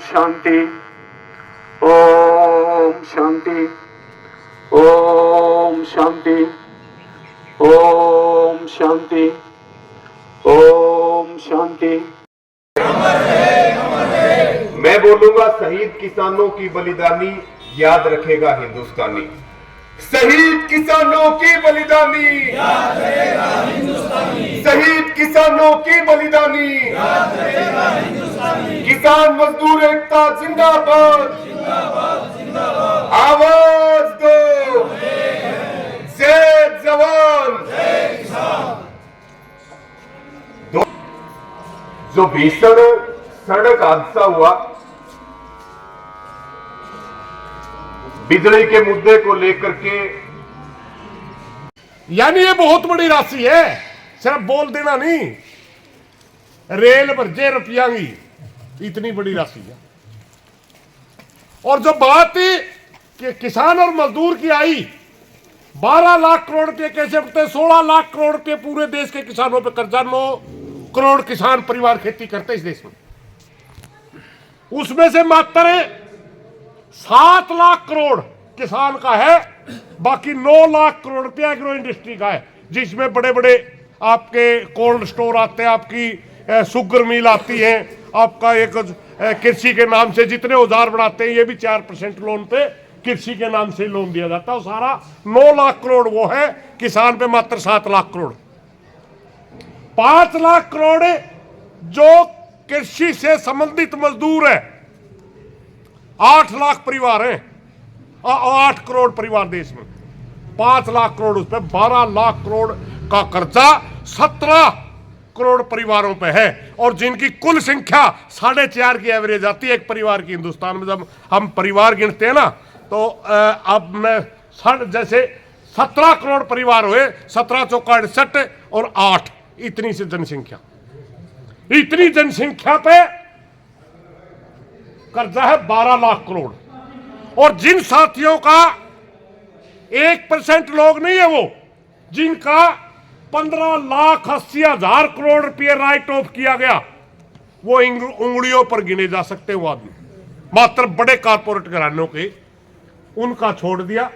शांति, ओम शांति, ओम शांति, ओम शांति, ओम शांति। मैं बोलूंगा शहीद किसानों की बलिदानी याद रखेगा हिंदुस्तानी। शहीद किसानों की बलिदानी याद रखेगा हिंदुस्तानी। शहीद किसानं की बलिदानी याद रखेगा हिंदुस्तानी। किसान मजदूर एकता जिंदाबाद जिंदाबाद जिंदाबाद। आवाज दो, जय जवान जय किसान। जो भीषण सड़क हादसा हुआ, बिजली के मुद्दे को लेकर के, यानी ये बहुत बड़ी राशि है, सिर्फ बोल देना नहीं। रेल भरजे रुपया की इतनी बड़ी राशि है। और जो बात कि किसान और मजदूर की आई, 12 लाख करोड़ रुपए कैसे बढ़ते, 16 लाख करोड़ रुपए पूरे देश के किसानों पे कर्जा, 9 करोड़ किसान परिवार खेती करते इस देश में। उसमें से मात्र 7 लाख करोड़ किसान का है, बाकी 9 लाख करोड़ रुपया एग्रो इंडस्ट्री का है, जिसमें बड़े बड़े आपके कोल्ड स्टोर आते हैं, आपकी शुगर मिल आती है, आपका एक कृषि के नाम से जितने औजार बनाते हैं, ये भी 4% लोन पे कृषि के नाम से लोन दिया जाता है। सारा 9 लाख करोड़ वो है, किसान पे मात्र 7 लाख करोड़। 5 लाख करोड़ जो कृषि से संबंधित मजदूर है, 8 लाख परिवार हैं, 8 करोड़ परिवार देश में, 5 लाख करोड़ उस पर, 12 लाख करोड़ का कर्जा 17 करोड़ परिवारों पे है। और जिनकी कुल संख्या 4.5 की एवरेज आती है एक परिवार की हिंदुस्तान में। जब हम परिवार गिनते हैं ना, तो अब मैं जैसे 17 करोड़ परिवार हुए, 17 चौका 68 और 8, इतनी सी जनसंख्या, इतनी जनसंख्या पे कर्जा है 12 लाख करोड़। और जिन साथियों का 1% लोग नहीं है वो, जिनका 15,80,000 करोड़ रुपये राइट ऑफ किया गया, वो उंगलियों पर गिने जा सकते हैं वो आदमी। मात्र बड़े कारपोरेट घरानों के, उनका छोड़ दिया।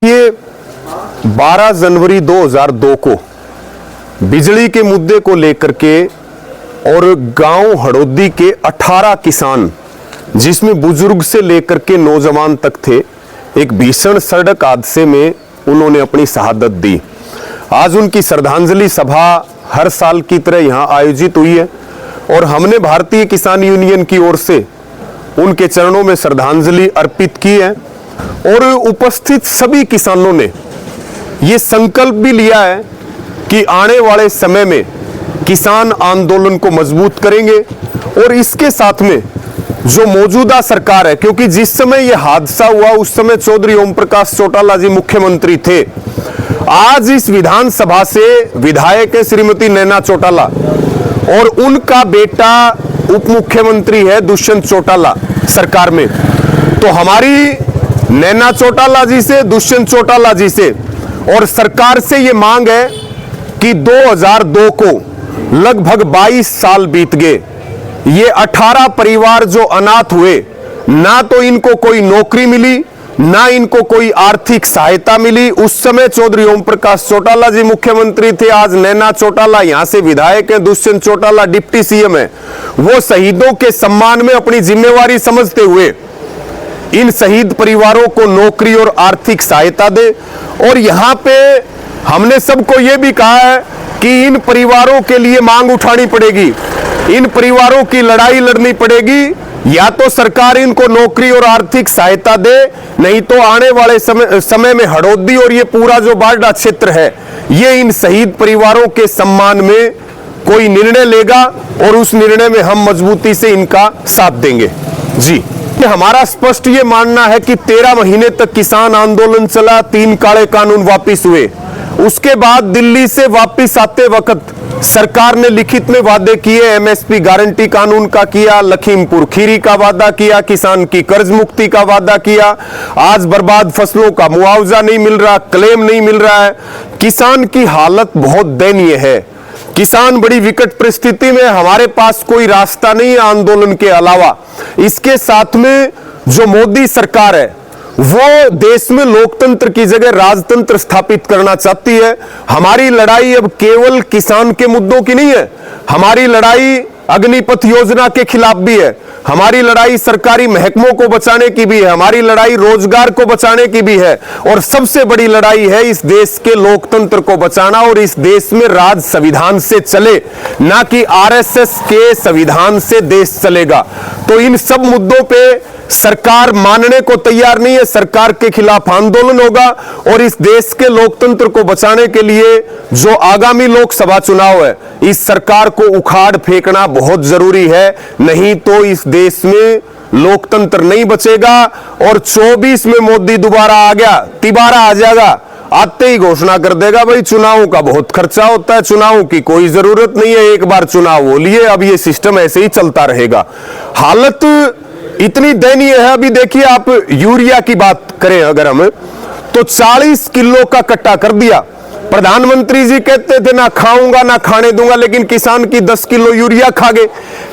ये 12 जनवरी 2002 को बिजली के मुद्दे को लेकर के और गांव हड़ोदी के 18 किसान, जिसमें बुजुर्ग से लेकर के नौजवान तक थे, एक भीषण सड़क हादसे में उन्होंने अपनी शहादत दी। आज उनकी श्रद्धांजलि सभा हर साल की तरह यहां आयोजित हुई है और हमने भारतीय किसान यूनियन की ओर से उनके चरणों में श्रद्धांजलि अर्पित की है। और उपस्थित सभी किसानों ने ये संकल्प भी लिया है कि आने वाले समय में किसान आंदोलन को मजबूत करेंगे। और इसके साथ में जो मौजूदा सरकार है, क्योंकि जिस समय यह हादसा हुआ उस समय चौधरी ओम प्रकाश चौटाला जी मुख्यमंत्री थे। आज इस विधानसभा से विधायक है श्रीमती नैना चौटाला और उनका बेटा उप मुख्यमंत्री है दुष्यंत चौटाला सरकार में। तो हमारी नैना चौटाला जी से, दुष्यंत चौटाला जी से और सरकार से ये मांग है कि 2002 को लगभग 22 साल बीत गए, ये 18 परिवार जो अनाथ हुए, ना तो इनको कोई नौकरी मिली, ना इनको कोई आर्थिक सहायता मिली। उस समय चौधरी ओम प्रकाश चौटाला जी मुख्यमंत्री थे, आज नैना चौटाला यहां से विधायक हैं, दुष्यंत चौटाला डिप्टी सीएम है। वो शहीदों के सम्मान में अपनी जिम्मेवारी समझते हुए इन शहीद परिवारों को नौकरी और आर्थिक सहायता दे। और यहां पे हमने सबको यह भी कहा है कि इन परिवारों के लिए मांग उठानी पड़ेगी, इन परिवारों की लड़ाई लड़नी पड़ेगी। या तो सरकार इनको नौकरी और आर्थिक सहायता दे, नहीं तो आने वाले समय में हड़ोदी और ये पूरा जो बारडा क्षेत्र है, ये इन शहीद परिवारों के सम्मान में कोई निर्णय लेगा और उस निर्णय में हम मजबूती से इनका साथ देंगे। जी, हमारा स्पष्ट ये मानना है कि 13 महीने तक किसान आंदोलन चला, 3 काले कानून वापिस हुए। उसके बाद दिल्ली से वापिस आते वक्त सरकार ने लिखित में वादे किए, एमएसपी गारंटी कानून का किया, लखीमपुर खीरी का वादा किया, किसान की कर्ज मुक्ति का वादा किया। आज बर्बाद फसलों का मुआवजा नहीं मिल रहा, क्लेम नहीं मिल रहा है। किसान की हालत बहुत दयनीय है। किसान बड़ी विकट परिस्थिति में, हमारे पास कोई रास्ता नहीं है आंदोलन के अलावा। इसके साथ में जो मोदी सरकार है वो देश में लोकतंत्र की जगह राजतंत्र स्थापित करना चाहती है। हमारी लड़ाई अब केवल किसान के मुद्दों की नहीं है, हमारी लड़ाई अग्निपथ योजना के खिलाफ भी है, हमारी लड़ाई सरकारी महकमों को बचाने की भी है, हमारी लड़ाई रोजगार को बचाने की भी है, और सबसे बड़ी लड़ाई है इस देश के लोकतंत्र को बचाना और इस देश में राज संविधान से चले, ना कि आरएसएस के संविधान से देश चलेगा। तो इन सब मुद्दों पे सरकार मानने को तैयार नहीं है, सरकार के खिलाफ आंदोलन होगा और इस देश के लोकतंत्र को बचाने के लिए जो आगामी लोकसभा चुनाव है, इस सरकार को उखाड़ फेंकना बहुत जरूरी है, नहीं तो इस देश में लोकतंत्र नहीं बचेगा। और 24 में मोदी दोबारा आ गया, तिबारा आ जाएगा, आते ही घोषणा कर देगा भाई चुनावों का बहुत खर्चा होता है, चुनावों की कोई जरूरत नहीं है, एक बार चुनाव हो लिए, अब ये सिस्टम ऐसे ही चलता रहेगा। हालत इतनी दयनीय है। अभी देखिए आप यूरिया की बात करें अगर हम, तो 40 किलो का कट्टा कर दिया। प्रधानमंत्री जी कहते थे ना खाऊंगा ना खाने दूंगा, लेकिन किसान की 10 किलो यूरिया खा गए।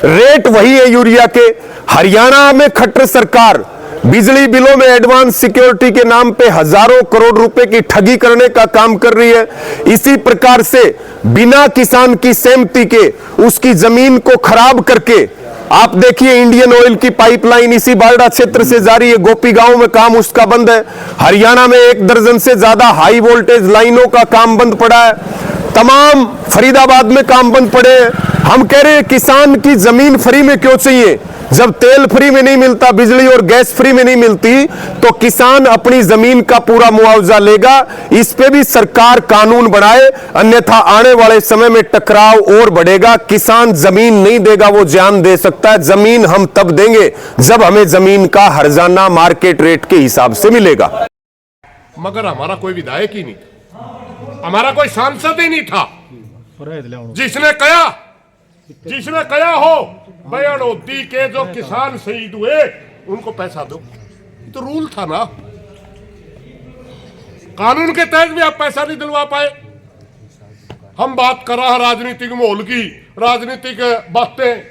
रेट वही है यूरिया के। हरियाणा में खट्टर सरकार बिजली बिलों में एडवांस सिक्योरिटी के नाम पे हजारों करोड़ रुपए की ठगी करने का काम कर रही है। इसी प्रकार से बिना किसान की सहमति के उसकी जमीन को खराब करके, आप देखिए इंडियन ऑयल की पाइपलाइन इसी बारडा क्षेत्र से जारी है, गोपी गांव में काम उसका बंद है। हरियाणा में 1 दर्जन से ज्यादा हाई वोल्टेज लाइनों का काम बंद पड़ा है, तमाम फरीदाबाद में काम बंद पड़े हैं। हम कह रहे हैं किसान की जमीन फ्री में क्यों चाहिए? जब तेल फ्री में नहीं मिलता, बिजली और गैस फ्री में नहीं मिलती, तो किसान अपनी जमीन का पूरा मुआवजा लेगा। इस पे भी सरकार कानून बनाए, अन्यथा आने वाले समय में टकराव और बढ़ेगा। किसान जमीन नहीं देगा, वो जान दे सकता है। जमीन हम तब देंगे जब हमें जमीन का हर्जाना मार्केट रेट के हिसाब से मिलेगा। मगर हमारा कोई विधायक ही नहीं था, हमारा कोई सांसद ही नहीं था जिसने कहा हो भाई हड़ौती के जो किसान शहीद हुए उनको पैसा दो। ये तो रूल था ना, कानून के तहत भी आप पैसा नहीं दिलवा पाए। हम बात कर रहे हैं राजनीतिक माहौल की, राजनीतिक बातें,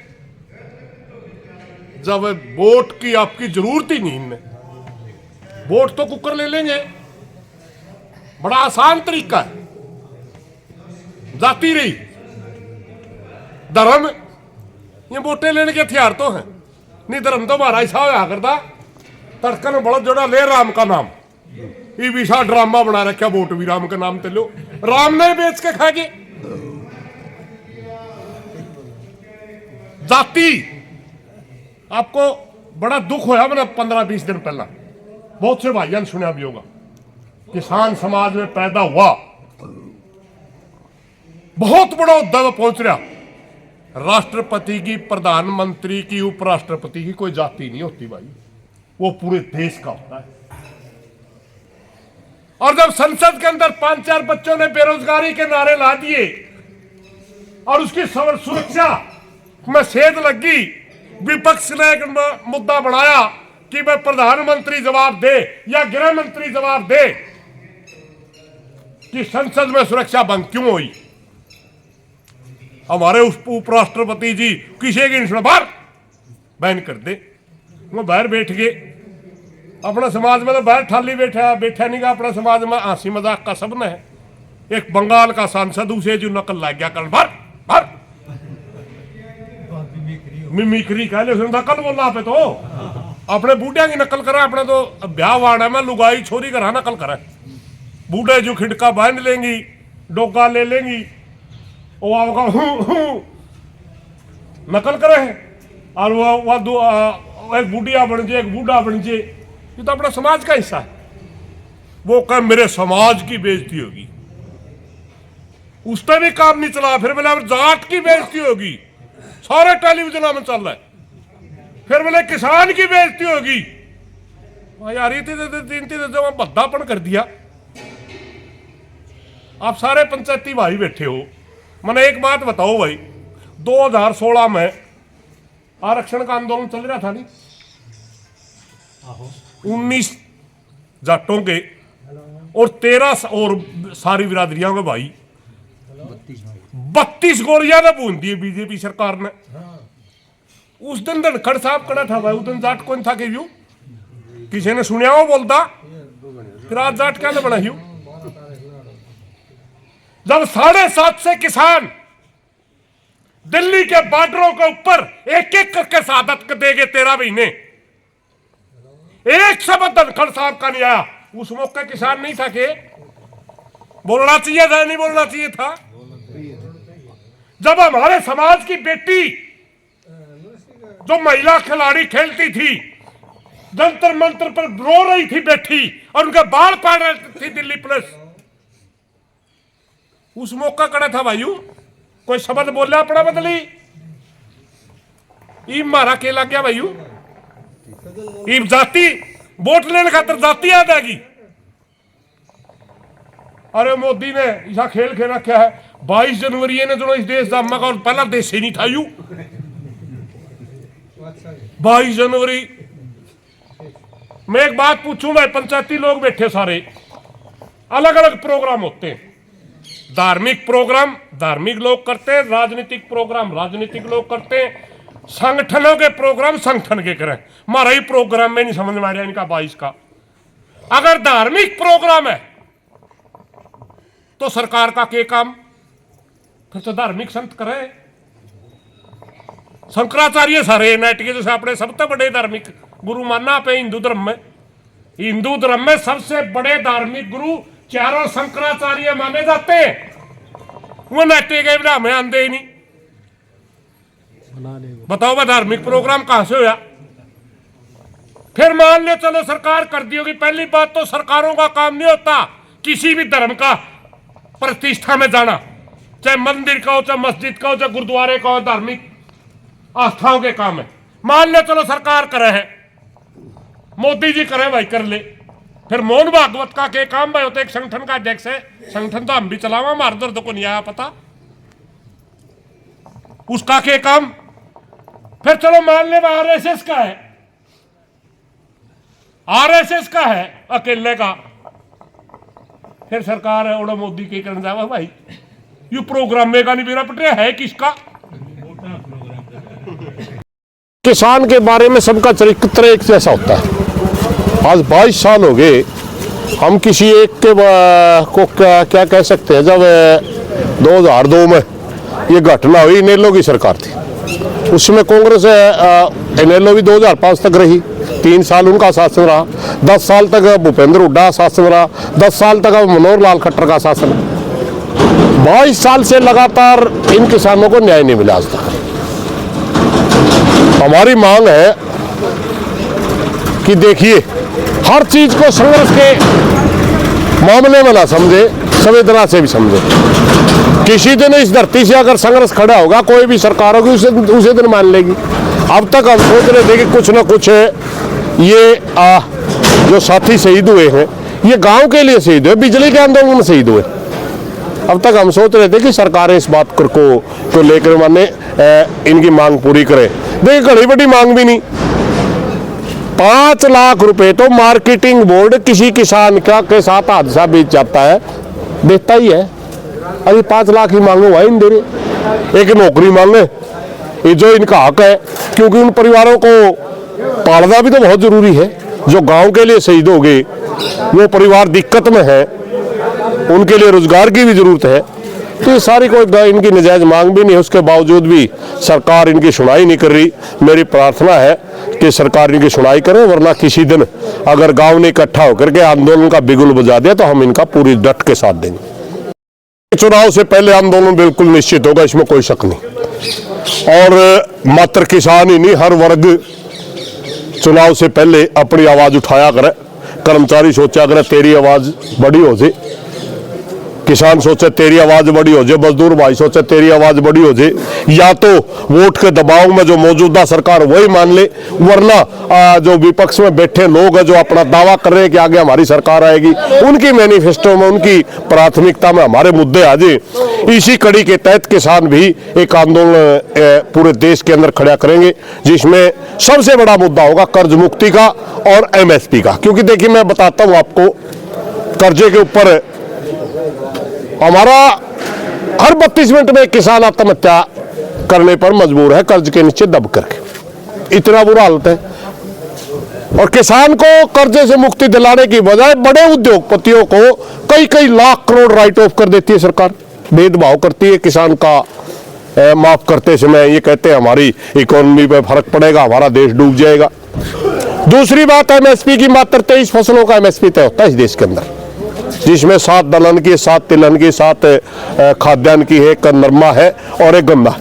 जब वोट की आपकी जरूरत ही नहीं इनमें। वोट तो कुकर ले लेंगे, बड़ा आसान तरीका है। जाति रही धर्म, ये वोटे लेने के हथियार तो हैं नहीं। धर्म तो महाराज साहब आ करता तड़कन बड़ा जोड़ा ले राम का नाम, ये विशाल ड्रामा बना रखा, वोट भी राम का नाम ते लो, राम ने बेच के खा गए। जाति, आपको बड़ा दुख होया मैंने 15-20 दिन पहला बहुत से भाइयों ने सुना भी होगा, किसान समाज में पैदा हुआ, बहुत बड़ा उद्दव पहुंच रहा। राष्ट्रपति की, प्रधानमंत्री की, उपराष्ट्रपति की कोई जाति नहीं होती भाई, वो पूरे देश का होता है। और जब संसद के अंदर 5-4 बच्चों ने बेरोजगारी के नारे ला दिए और उसकी सुरक्षा में सेध लगी, विपक्ष ने एक मुद्दा बनाया कि भाई प्रधानमंत्री जवाब दे या गृह मंत्री जवाब दे कि संसद में सुरक्षा भंग क्यों हुई। हमारे उपराष्ट्रपति जी किसी की नहीं, बाहर बैन कर दे। वो बाहर बैठ गए, अपने समाज में तो बाहर ठाली बैठा नहीं, अपने समाज में हंसी मजाक का सब है। एक बंगाल का सांसद उसे जो नकल लग गया कल, बाहर बाहर मिमिक्री कह ले, नकल बोला पे तो अपने बूढ़िया की नकल करा, अपने तो ब्याह वाड़ा में लुगाई छोरी करा नकल करा। बूढ़े जो खिड़का बांध लेंगी, डोका ले लेंगी, वो आपका नकल करे और वो एक बूढ़िया बन जाए, एक बूढ़ा बन जाए, ये तो अपना समाज का हिस्सा है। वो कह मेरे समाज की बेइज्जती होगी, उसने भी काम नहीं चला, फिर बोले जाट की बेइज्जती होगी, सारे टेलीविजन में चल रहा है, फिर बोले किसान की बेइज्जती होगी। यार ये तो भद्दापन कर दिया। आप सारे पंचायती भाई बैठे हो, मैंने एक बात बताओ भाई, 2016 में आरक्षण का आंदोलन चल रहा था नहीं, 19 जाटों के और 13 और सारी बिरादरियों के भाई 32 गोलियां तो बूंद दी बीजेपी सरकार ने। उस दिन धनखड़ साहब खड़ा था भाई, उस दिन जाट कौन था कि यू किसी ने सुनिया वो बोलता, फिर आज जाट क्या बना यू। जब 750 किसान दिल्ली के बॉर्डरों के ऊपर एक एक करके शहादत देंगे 13 महीने, एक शब्द धनखड़ साहब का नहीं आया। उस मौके किसान नहीं था कि बोलना चाहिए था, नहीं बोलना चाहिए था। जब हमारे समाज की बेटी जो महिला खिलाड़ी खेलती थी, जंतर मंत्र पर रो रही थी बैठी और उनके बाल पाड़ रही थी दिल्ली पुलिस, उस मौका कड़ा था भाइयों, कोई शब्द बोला अपना बदली ई मारा के लग गया भाइयों। ई जाति वोट लेने खातर जाति याद आएगी। अरे मोदी ने ऐसा खेल खेल रखा है, 22 जनवरी ने जो इस देश का मगर पहला देश ही नहीं था यू। 22 जनवरी मैं एक बात पूछूं भाई, पंचायती लोग बैठे सारे, अलग अलग प्रोग्राम होते हैं। धार्मिक प्रोग्राम धार्मिक लोग करते हैं, राजनीतिक प्रोग्राम राजनीतिक लोग करते हैं, संगठनों के प्रोग्राम संगठन के करें। हमारा ही प्रोग्राम में नहीं समझ में आ रहा इनका 22 का। अगर धार्मिक प्रोग्राम है तो सरकार का क्या काम, फिर तो धार्मिक संत करे। शंकराचार्य सारे नाइट के जैसे अपने सबसे बड़े धार्मिक गुरु मानना पे हिंदू धर्म में, हिंदू धर्म में सबसे बड़े धार्मिक गुरु चारों शंकराचार्य माने जाते हैं। वो नाट्य के बिना हमें आंदे ही नहीं। बताओ भाई धार्मिक प्रोग्राम कहां से होया। फिर मान लो चलो सरकार कर दी होगी। पहली बात तो सरकारों का काम नहीं होता किसी भी धर्म का प्रतिष्ठा में जाना, चाहे मंदिर का हो, चाहे मस्जिद का हो, चाहे गुरुद्वारे का हो, धार्मिक आस्थाओं के काम है। मान लो चलो सरकार करे है, मोदी जी करे भाई कर ले। फिर मोहन भागवत का के काम भाई होता है, एक संगठन का अध्यक्ष है, संगठन तो हम भी चलावा, हमारे दर्द को नहीं आया पता उसका के काम। फिर चलो मान ले आरएसएस का है, आरएसएस का है अकेले का, फिर सरकार है ओडो मोदी के करने जावा भाई। यू प्रोग्राम में का नहीं मेरा पटरिया है किसका। किसान के बारे में सबका चरित्र एक जैसा होता है। आज 22 साल हो गए, हम किसी एक के को क्या कह सकते हैं। जब 2002 में ये घटना हुई, इनेलो की सरकार थी, उसमें कांग्रेस इनेलो भी 2005 तक रही, 3 साल उनका शासन रहा, 10 साल तक भूपेंद्र हुड्डा शासन रहा, 10 साल तक मनोहर लाल खट्टर का शासन। 22 साल से लगातार इन किसानों को न्याय नहीं मिला आज तक। हमारी मांग है कि देखिए, हर चीज को संघर्ष के मामले में ना समझे, संवेदना से भी समझे। किसी दिन इस धरती से अगर संघर्ष खड़ा होगा, कोई भी सरकार होगी, उसे दिन मान लेगी। अब तक हम सोच रहे थे कि कुछ ना कुछ ये जो साथी शहीद हुए हैं, ये गांव के लिए शहीद हुए, बिजली के आंदोलन में शहीद हुए। अब तक हम सोच रहे थे कि सरकारें इस बात को लेकर माने इनकी मांग पूरी करें। देखिए घड़ी बड़ी मांग भी नहीं, 5 लाख रुपए तो मार्केटिंग बोर्ड किसी किसान का के साथ हादसा बीत जाता है देता ही है। अभी 5 लाख ही मांगो भाई इन दे रहे, एक नौकरी मांगे, ये जो इनका हक है, क्योंकि उन परिवारों को पालना भी तो बहुत जरूरी है। जो गांव के लिए शहीद हो गए, वो परिवार दिक्कत में है, उनके लिए रोजगार की भी जरूरत है। तो ये सारी कोई इनकी नजायज मांग भी नहीं है, उसके बावजूद भी सरकार इनकी सुनाई नहीं कर रही। मेरी प्रार्थना है कि सरकार इनकी सुनाई करे, वरना किसी दिन अगर गांव ने इकट्ठा होकर के आंदोलन का बिगुल बजा दिया तो हम इनका पूरी डट के साथ देंगे। चुनाव से पहले आंदोलन बिल्कुल निश्चित होगा, इसमें कोई शक नहीं। और मात्र किसान ही नहीं, हर वर्ग चुनाव से पहले अपनी आवाज उठाया करे। कर्मचारी सोचा करे तेरी आवाज बड़ी हो जाए, किसान सोचे तेरी आवाज बड़ी हो जाए, मजदूर भाई सोचे तेरी आवाज बड़ी हो जाए। या तो वोट के दबाव में जो मौजूदा सरकार वही मान ले, वरना जो विपक्ष में बैठे लोग हैं जो अपना दावा कर रहे हैं कि आगे हमारी सरकार आएगी, उनकी मैनिफेस्टो में, उनकी प्राथमिकता में हमारे मुद्दे आ जाए। इसी कड़ी के तहत किसान भी एक आंदोलन पूरे देश के अंदर खड़ा करेंगे, जिसमें सबसे बड़ा मुद्दा होगा कर्ज मुक्ति का और एमएसपी का। क्योंकि देखिए मैं बताता हूं आपको, कर्जे के ऊपर हमारा हर 32 मिनट में किसान आत्महत्या करने पर मजबूर है, कर्ज के नीचे दब करके। इतना बुरा हालत है। और किसान को कर्जे से मुक्ति दिलाने की बजाय बड़े उद्योगपतियों को कई कई लाख करोड़ राइट ऑफ कर देती है सरकार, भेदभाव करती है किसान का माफ करते समय। ये कहते हैं हमारी इकोनॉमी पे फर्क पड़ेगा, हमारा देश डूब जाएगा। दूसरी बात, एमएसपी की मात्र 23 फसलों का एमएसपी तय होता है इस देश के अंदर, जिसमें 7 दलहन की, 7 तिलहन की, 7 खाद्यान्न की है, एक नरमा है और एक गन्ना।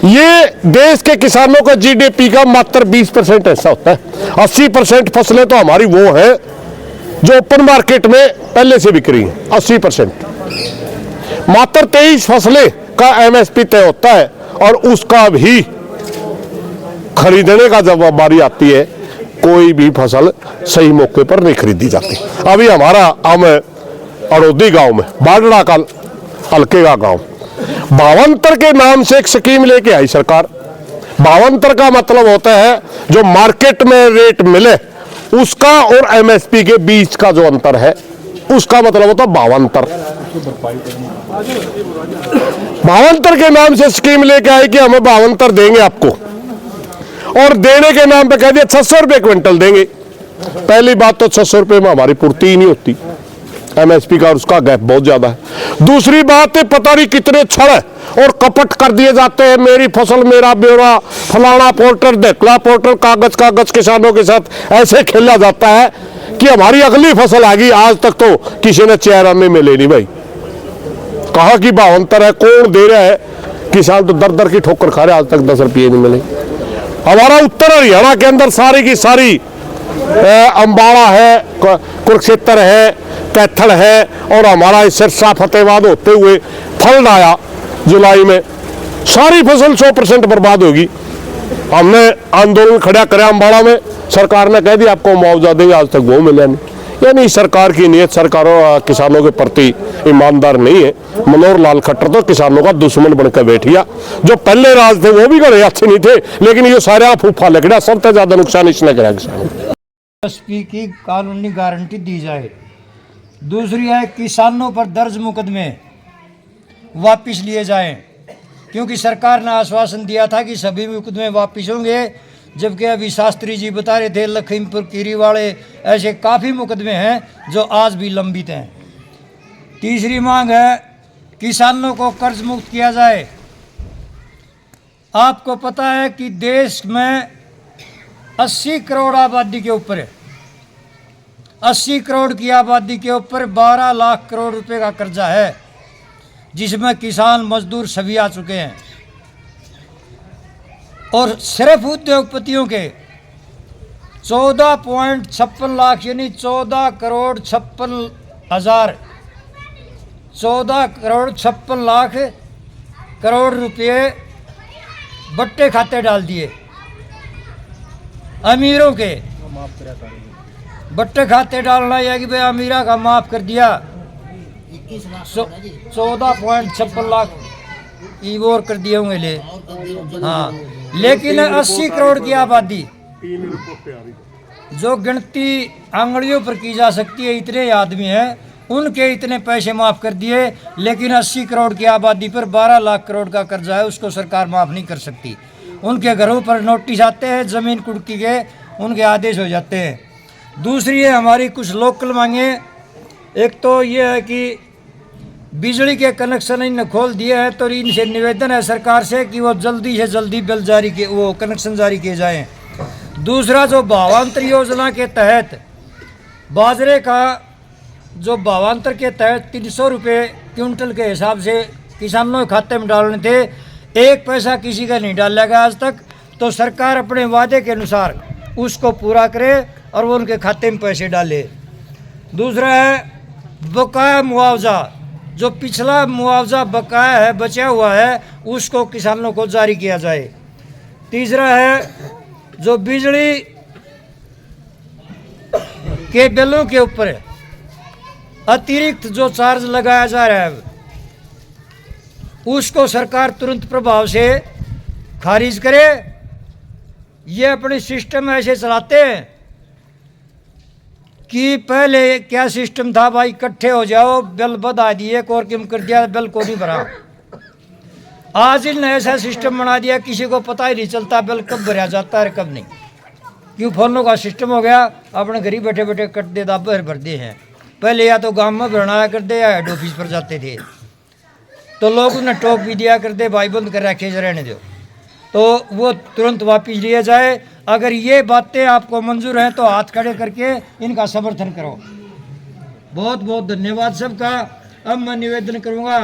ये देश के किसानों का जीडीपी का मात्र 20% ऐसा होता है। 80% फसलें तो हमारी वो हैं जो ओपन मार्केट में पहले से बिक रही हैं। 80% मात्र 23 फसलें का एमएसपी तय होता है, और उसका भी खरीदने का जब बारी आती है कोई भी फसल सही मौके पर नहीं खरीदी जाती। अभी हमारा अड़ोदी गांव में, बाडड़ा का हल्के का गांव, भावांतर के नाम से एक स्कीम लेके आई सरकार। भावांतर का मतलब होता है जो मार्केट में रेट मिले उसका और एमएसपी के बीच का जो अंतर है, उसका मतलब होता है भावांतर। भावांतर के नाम से स्कीम लेके आई कि हमें भावांतर देंगे आपको, और देने के नाम पे कह दिया 600 रुपए क्विंटल देंगे। पहली बात तो 600 रुपए में हमारी पूर्ति ही नहीं होती, एमएसपी का और उसका गैप बहुत ज्यादा है। दूसरी बात है, पता नहीं कितने छड़ और कपट कर दिए जाते हैं। मेरी फसल मेरा ब्यौरा, फलाना पोर्टल, ढेकला पोर्टल, कागज कागज किसानों के साथ ऐसे खेला जाता है कि हमारी अगली फसल आ गई, आज तक तो किसी ने चेहरा में मिले नहीं। भाई कहा कि भावांतर है, कौन दे रहा है? किसान तो दर दर की ठोकर खा रहे, आज तक 10 रुपये नहीं मिले। हमारा उत्तर हरियाणा के अंदर सारी की सारी अंबाड़ा है, कुरुक्षेत्र है, कैथल है, और हमारा सिरसा फतेहबाद होते हुए फल आया जुलाई में, सारी फसल 100% बर्बाद होगी। हमने आंदोलन खड़ा कराया अंबाड़ा में, सरकार ने कह दिया आपको मुआवजा देंगे, आज तक वो मिला नहीं। यानी सरकार की नीयत सरकारों किसानों के प्रति ईमानदार नहीं है। मनोहर लाल खट्टर तो किसानों का दुश्मन बनकर बैठिया। जो पहले राज थे वो भी बड़े अच्छे नहीं थे, लेकिन ये सारे फूफा लगड़ा, सबसे ज्यादा नुकसान इसने कराया किसानों को। एमएसपी की कानूनी गारंटी दी जाए। दूसरी है किसानों पर दर्ज मुकदमे वापस लिए जाएं, क्योंकि सरकार ने आश्वासन दिया था कि सभी मुकदमे वापस होंगे, जबकि अभी शास्त्री जी बता रहे थे लखीमपुर कीरी वाले, ऐसे काफ़ी मुकदमे हैं जो आज भी लंबित हैं। तीसरी मांग है किसानों को कर्ज मुक्त किया जाए। आपको पता है कि देश में 80 करोड़ आबादी के ऊपर है, 80 करोड़ की आबादी के ऊपर 12 लाख करोड़ रुपए का कर्जा है, जिसमें किसान मजदूर सभी आ चुके हैं। और सिर्फ उद्योगपतियों के 14.56 लाख यानी 14 करोड़ 56 हजार 14 करोड़ 56 लाख करोड़ रुपए बट्टे खाते डाल दिए अमीरों के। बट्टे खाते डालना यह कि भाई अमीरा का माफ कर दिया, 14.56 लाख और कर दिए होंगे ले। हाँ, लेकिन 80 करोड़ की आबादी जो गिनती आंगड़ियों पर की जा सकती है, इतने आदमी हैं, उनके इतने पैसे माफ कर दिए। लेकिन 80 करोड़ की आबादी पर 12 लाख करोड़ का कर्जा है, उसको सरकार माफ नहीं कर सकती। उनके घरों पर नोटिस आते हैं, ज़मीन कुर्की के उनके आदेश हो जाते हैं। दूसरी है हमारी कुछ लोकल मांगे। एक तो ये है कि बिजली के कनेक्शन इन्हें खोल दिए हैं, तो इनसे निवेदन है सरकार से कि वो जल्दी से जल्दी बिल जारी किए, वो कनेक्शन जारी किए जाएं। दूसरा, जो भावांतर योजना के तहत बाजरे का जो भावांतर के तहत 300 रुपये क्विंटल के हिसाब से किसानों के खाते में डालने थे, 1 पैसा किसी का नहीं डाला गया आज तक। तो सरकार अपने वादे के अनुसार उसको पूरा करे और वो उनके खाते में पैसे डाले। दूसरा है बकाया मुआवजा, जो पिछला मुआवजा बकाया है, बचा हुआ है, उसको किसानों को जारी किया जाए। तीसरा है जो बिजली के बिलों के ऊपर अतिरिक्त जो चार्ज लगाया जा रहा है, उसको सरकार तुरंत प्रभाव से खारिज करे। ये अपने सिस्टम ऐसे चलाते हैं कि पहले क्या सिस्टम था भाई, इकट्ठे हो जाओ, बिल बधा दिए, कोरकिम कर दिया, बिल को नहीं भरा। आज इन्होंने ऐसा सिस्टम बना दिया किसी को पता ही नहीं चलता बिल कब भरा जाता है कब नहीं। क्यों, फोनों का सिस्टम हो गया, अपने घर ही बैठे बैठे कट दे दाबर भर दे हैं। पहले या तो गांव में भरना करते या हेड ऑफिस पर जाते थे, तो लोग उन्हें टोक भी दिया करते, भाई बंद कर रखे रहने दो, तो वो तुरंत वापिस लिए जाए। अगर ये बातें आपको मंजूर हैं तो हाथ खड़े करके इनका समर्थन करो। बहुत बहुत धन्यवाद सबका। अब मैं निवेदन करूँगा